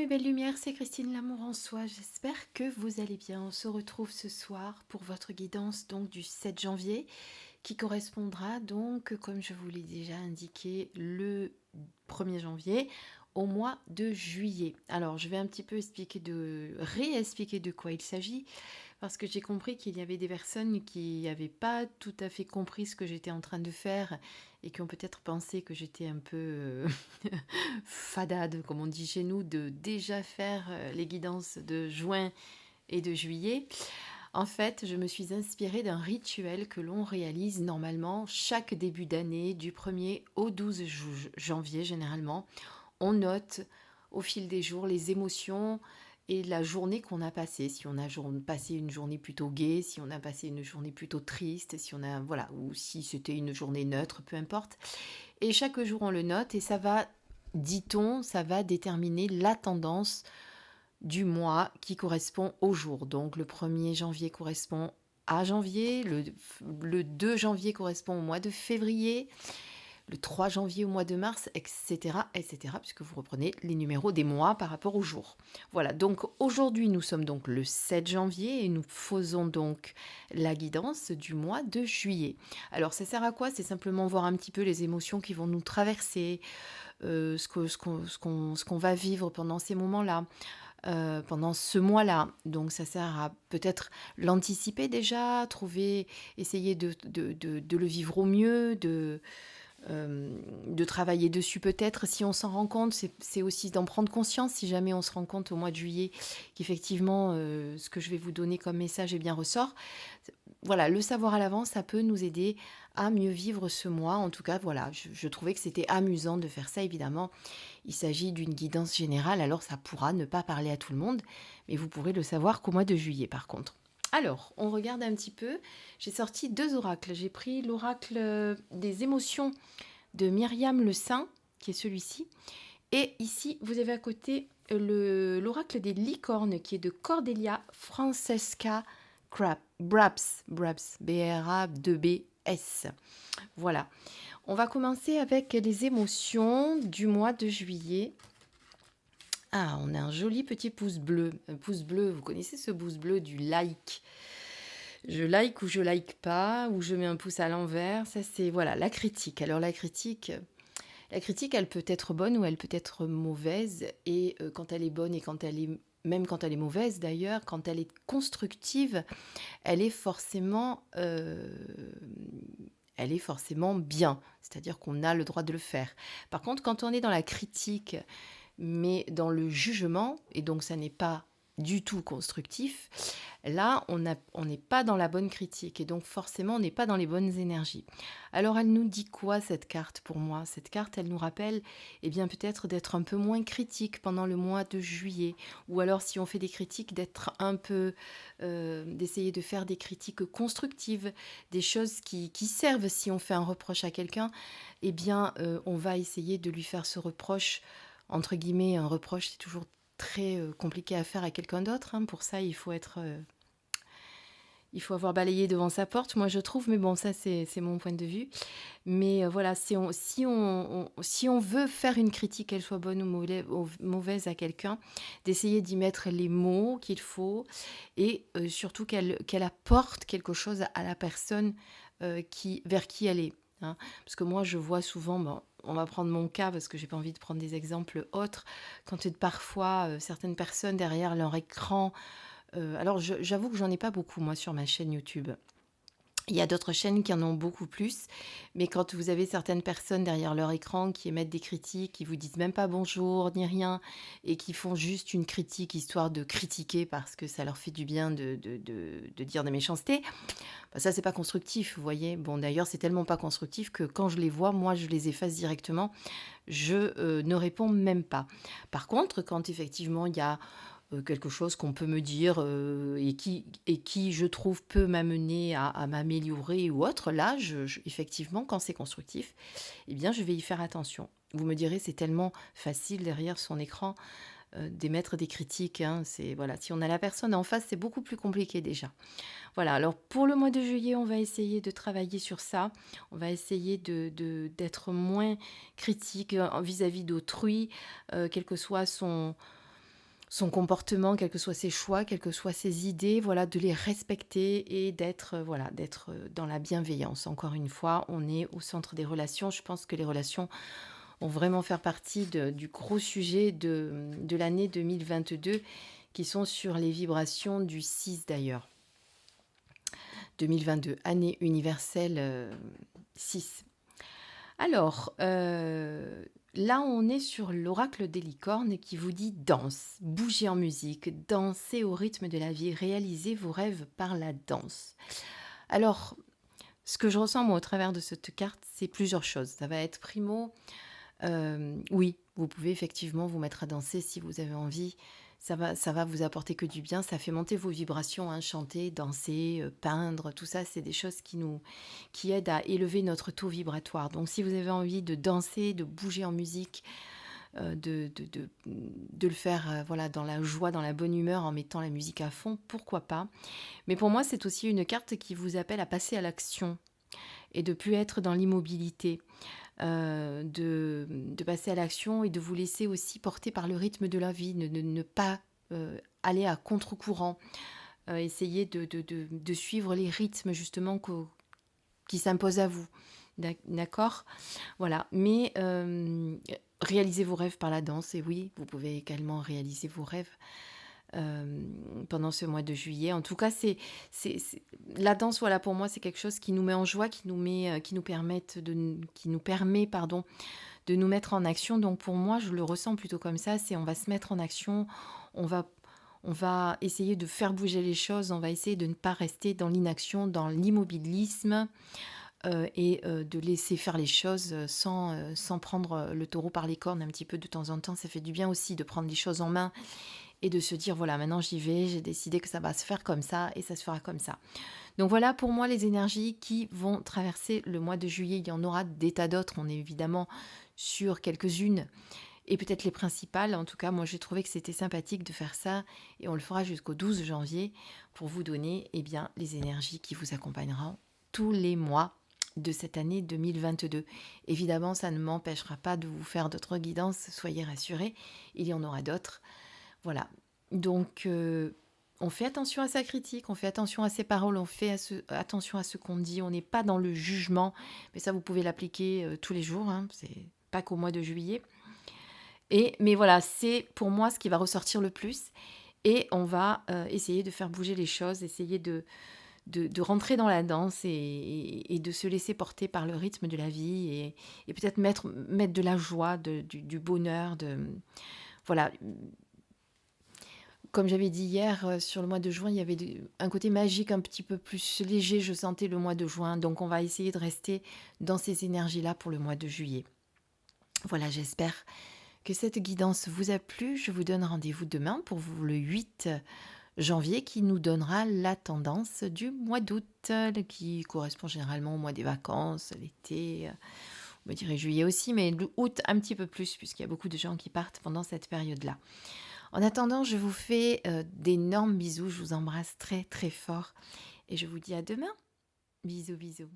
belles lumières, c'est Christine Lamour en soi. J'espère que vous allez bien. On se retrouve ce soir pour votre guidance donc du 7 janvier qui correspondra donc, comme je vous l'ai déjà indiqué, le 1er janvier au mois de juillet. Alors, je vais un petit peu réexpliquer de quoi il s'agit parce que j'ai compris qu'il y avait des personnes qui n'avaient pas tout à fait compris ce que j'étais en train de faire et qui ont peut-être pensé que j'étais un peu fadade, comme on dit chez nous, de déjà faire les guidances de juin et de juillet. En fait, je me suis inspirée d'un rituel que l'on réalise normalement chaque début d'année, du 1er au 12 janvier généralement. On note au fil des jours les émotions et la journée qu'on a passée. Si on a passé une journée plutôt gaie, si on a passé une journée plutôt triste, si on a voilà, ou si c'était une journée neutre, peu importe. Et chaque jour on le note et ça va, dit-on, ça va déterminer la tendance du mois qui correspond au jour. Donc le 1er janvier correspond à janvier, le 2 janvier correspond au mois de février, le 3 janvier au mois de mars, etc., puisque vous reprenez les numéros des mois par rapport au jour. Voilà, donc aujourd'hui nous sommes donc le 7 janvier et nous faisons donc la guidance du mois de juillet. Alors ça sert à quoi? C'est simplement voir un petit peu les émotions qui vont nous traverser, ce qu'on va vivre pendant ces moments-là. Pendant ce mois-là. Donc ça sert à peut-être l'anticiper déjà, essayer de le vivre au mieux, de travailler dessus peut-être si on s'en rend compte. C'est aussi d'en prendre conscience si jamais on se rend compte au mois de juillet qu'effectivement ce que je vais vous donner comme message bien ressort. Voilà, le savoir à l'avance, ça peut nous aider à mieux vivre ce mois. En tout cas, voilà, je trouvais que c'était amusant de faire ça, évidemment. Il s'agit d'une guidance générale, alors ça pourra ne pas parler à tout le monde, mais vous pourrez le savoir qu'au mois de juillet, par contre. Alors, on regarde un petit peu. J'ai sorti 2 oracles. J'ai pris l'oracle des émotions de Myriam le Saint, qui est celui-ci. Et ici, vous avez à côté l'oracle des licornes, qui est de Cordelia Francesca Brabs, B-R-A-2-B-S. Voilà. On va commencer avec les émotions du mois de juillet. Ah, on a un joli petit pouce bleu. Un pouce bleu, vous connaissez ce pouce bleu du like. Je like ou je like pas, ou je mets un pouce à l'envers. Ça, c'est voilà la critique. Alors la critique, elle peut être bonne ou elle peut être mauvaise. Et quand elle est bonne et même quand elle est mauvaise d'ailleurs, quand elle est constructive, elle est forcément bien. C'est-à-dire qu'on a le droit de le faire. Par contre, quand on est dans la critique, mais dans le jugement, et donc ça n'est pas du tout constructif, là, on n'est pas dans la bonne critique, et donc forcément, on n'est pas dans les bonnes énergies. Alors, elle nous dit quoi, cette carte, pour moi? Cette carte, elle nous rappelle, eh bien, peut-être d'être un peu moins critique pendant le mois de juillet, ou alors, si on fait des critiques, d'être un peu, d'essayer de faire des critiques constructives, des choses qui servent. Si on fait un reproche à quelqu'un, eh bien, on va essayer de lui faire ce reproche, entre guillemets. Un reproche, c'est toujours très compliqué à faire à quelqu'un d'autre. Hein. Pour ça, il faut avoir balayé devant sa porte, moi je trouve, mais bon, ça c'est mon point de vue. Mais voilà, si on veut faire une critique, qu'elle soit bonne ou mauvaise à quelqu'un, d'essayer d'y mettre les mots qu'il faut et surtout qu'elle apporte quelque chose à la personne vers qui elle est. Hein. Parce que moi je vois souvent, bon, on va prendre mon cas parce que j'ai pas envie de prendre des exemples autres, quand parfois certaines personnes derrière leur écran. Alors j'avoue que j'en ai pas beaucoup moi sur ma chaîne YouTube. Il y a d'autres chaînes qui en ont beaucoup plus, mais quand vous avez certaines personnes derrière leur écran qui émettent des critiques, qui vous disent même pas bonjour ni rien, et qui font juste une critique histoire de critiquer parce que ça leur fait du bien de dire des méchancetés, bah ça c'est pas constructif, vous voyez. Bon d'ailleurs c'est tellement pas constructif que quand je les vois, moi je les efface directement, je ne réponds même pas. Par contre, quand effectivement il y a quelque chose qu'on peut me dire et qui, je trouve, peut m'amener à m'améliorer ou autre, là, effectivement, quand c'est constructif, eh bien, je vais y faire attention. Vous me direz, c'est tellement facile derrière son écran d'émettre des critiques. Hein, voilà, si on a la personne en face, c'est beaucoup plus compliqué déjà. Voilà, alors pour le mois de juillet, on va essayer de travailler sur ça. On va essayer d'être moins critique vis-à-vis d'autrui, quel que soit son comportement, quels que soient ses choix, quelles que soient ses idées, voilà, de les respecter et d'être voilà, d'être dans la bienveillance. Encore une fois, on est au centre des relations. Je pense que les relations vont vraiment faire partie du gros sujet de l'année 2022 qui sont sur les vibrations du 6 d'ailleurs. 2022, année universelle 6. Alors, là, on est sur l'oracle des licornes qui vous dit danse, bougez en musique, dansez au rythme de la vie, réalisez vos rêves par la danse. Alors, ce que je ressens moi au travers de cette carte, c'est plusieurs choses. Ça va être primo, oui, vous pouvez effectivement vous mettre à danser si vous avez envie. Ça va vous apporter que du bien. Ça fait monter vos vibrations, hein, chanter, danser, peindre, tout ça, c'est des choses qui aident à élever notre taux vibratoire. Donc, si vous avez envie de danser, de bouger en musique, de le faire voilà, dans la joie, dans la bonne humeur, en mettant la musique à fond, pourquoi pas. Mais pour moi, c'est aussi une carte qui vous appelle à passer à l'action et de plus être dans l'immobilité, de passer à l'action et de vous laisser aussi porter par le rythme de la vie, ne pas aller à contre-courant, essayer de suivre les rythmes justement qui s'imposent à vous. D'accord. Voilà. Mais réalisez vos rêves par la danse. Et oui, vous pouvez également réaliser vos rêves pendant ce mois de juillet. En tout cas, la danse, voilà, pour moi, c'est quelque chose qui nous met en joie, qui nous permet, pardon, de nous mettre en action. Donc pour moi, je le ressens plutôt comme ça, c'est on va se mettre en action, on va, on va essayer de faire bouger les choses, on va essayer de ne pas rester dans l'inaction, dans l'immobilisme, et de laisser faire les choses sans prendre le taureau par les cornes un petit peu de temps en temps. Ça fait du bien aussi de prendre les choses en main et de se dire, voilà, maintenant j'y vais, j'ai décidé que ça va se faire comme ça et ça se fera comme ça. Donc voilà pour moi les énergies qui vont traverser le mois de juillet. Il y en aura des tas d'autres, on est évidemment sur quelques-unes et peut-être les principales. En tout cas, moi j'ai trouvé que c'était sympathique de faire ça et on le fera jusqu'au 12 janvier pour vous donner eh bien, les énergies qui vous accompagneront tous les mois de cette année 2022. Évidemment, ça ne m'empêchera pas de vous faire d'autres guidances, soyez rassurés, il y en aura d'autres. Voilà. Donc, on fait attention à sa critique, on fait attention à ses paroles, on fait attention à ce qu'on dit, on n'est pas dans le jugement, mais ça, vous pouvez l'appliquer tous les jours, hein, c'est pas qu'au mois de juillet. Mais voilà, c'est pour moi ce qui va ressortir le plus. Et on va essayer de faire bouger les choses, essayer de rentrer dans la danse et de se laisser porter par le rythme de la vie et peut-être mettre de la joie, du bonheur, voilà. Comme j'avais dit hier, sur le mois de juin, il y avait un côté magique un petit peu plus léger, je sentais le mois de juin. Donc on va essayer de rester dans ces énergies-là pour le mois de juillet. Voilà, j'espère que cette guidance vous a plu. Je vous donne rendez-vous demain pour vous le 8 janvier qui nous donnera la tendance du mois d'août qui correspond généralement au mois des vacances, l'été, on me dirait juillet aussi, mais août un petit peu plus puisqu'il y a beaucoup de gens qui partent pendant cette période-là. En attendant, je vous fais d'énormes bisous, je vous embrasse très très fort et je vous dis à demain. Bisous, bisous.